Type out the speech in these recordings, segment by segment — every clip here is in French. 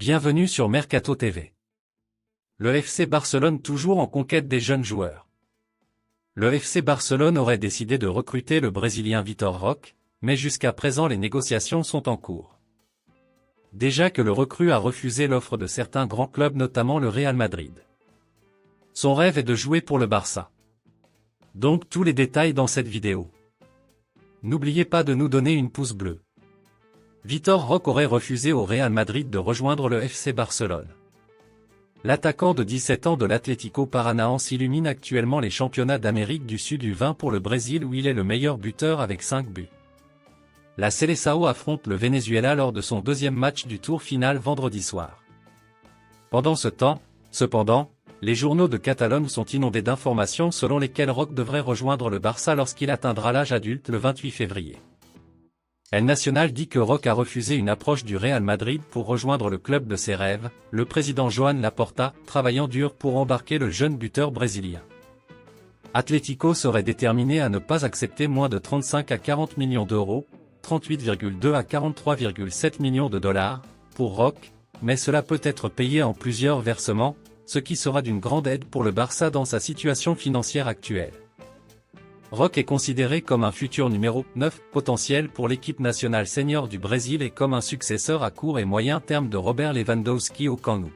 Bienvenue sur Mercato TV. Le FC Barcelone toujours en conquête des jeunes joueurs. Le FC Barcelone aurait décidé de recruter le Brésilien Vitor Roque, mais jusqu'à présent les négociations sont en cours. Déjà que le recrue a refusé l'offre de certains grands clubs notamment le Real Madrid. Son rêve est de jouer pour le Barça. Donc tous les détails dans cette vidéo. N'oubliez pas de nous donner une pouce bleu. Vitor Roque aurait refusé au Real Madrid de rejoindre le FC Barcelone. L'attaquant de 17 ans de l'Atlético Paranaense illumine actuellement les championnats d'Amérique du Sud U20 pour le Brésil où il est le meilleur buteur avec 5 buts. La Seleção affronte le Venezuela lors de son deuxième match du tour final vendredi soir. Pendant ce temps, cependant, les journaux de Catalogne sont inondés d'informations selon lesquelles Roque devrait rejoindre le Barça lorsqu'il atteindra l'âge adulte le 28 février. El Nacional dit que Roque a refusé une approche du Real Madrid pour rejoindre le club de ses rêves, le président Joan Laporta, travaillant dur pour embarquer le jeune buteur brésilien. Atlético serait déterminé à ne pas accepter moins de 35 à 40 millions d'euros, 38,2 à 43,7 millions de dollars, pour Roque, mais cela peut être payé en plusieurs versements, ce qui sera d'une grande aide pour le Barça dans sa situation financière actuelle. Roque est considéré comme un futur numéro 9 potentiel pour l'équipe nationale senior du Brésil et comme un successeur à court et moyen terme de Robert Lewandowski au Camp Nou.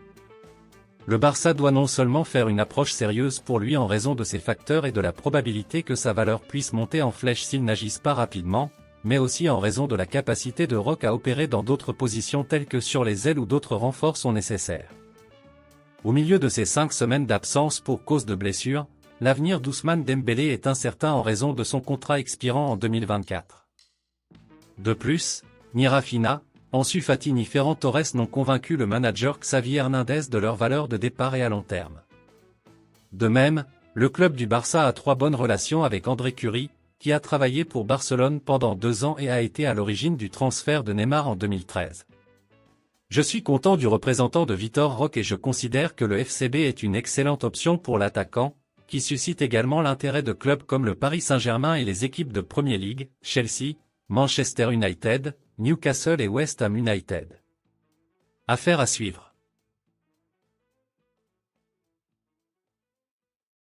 Le Barça doit non seulement faire une approche sérieuse pour lui en raison de ses facteurs et de la probabilité que sa valeur puisse monter en flèche s'il n'agisse pas rapidement, mais aussi en raison de la capacité de Roque à opérer dans d'autres positions telles que sur les ailes où d'autres renforts sont nécessaires. Au milieu de ces 5 semaines d'absence pour cause de blessure, l'avenir d'Ousmane Dembélé est incertain en raison de son contrat expirant en 2024. De plus, ni Rafinha, Ansu Fati ni Ferran Torres n'ont convaincu le manager Xavi Hernandez de leur valeur de départ et à long terme. De même, le club du Barça a 3 bonnes relations avec André Curie, qui a travaillé pour Barcelone pendant 2 ans et a été à l'origine du transfert de Neymar en 2013. Je suis content du représentant de Vitor Roque et je considère que le FCB est une excellente option pour l'attaquant, qui suscite également l'intérêt de clubs comme le Paris Saint-Germain et les équipes de Premier League, Chelsea, Manchester United, Newcastle et West Ham United. Affaire à suivre.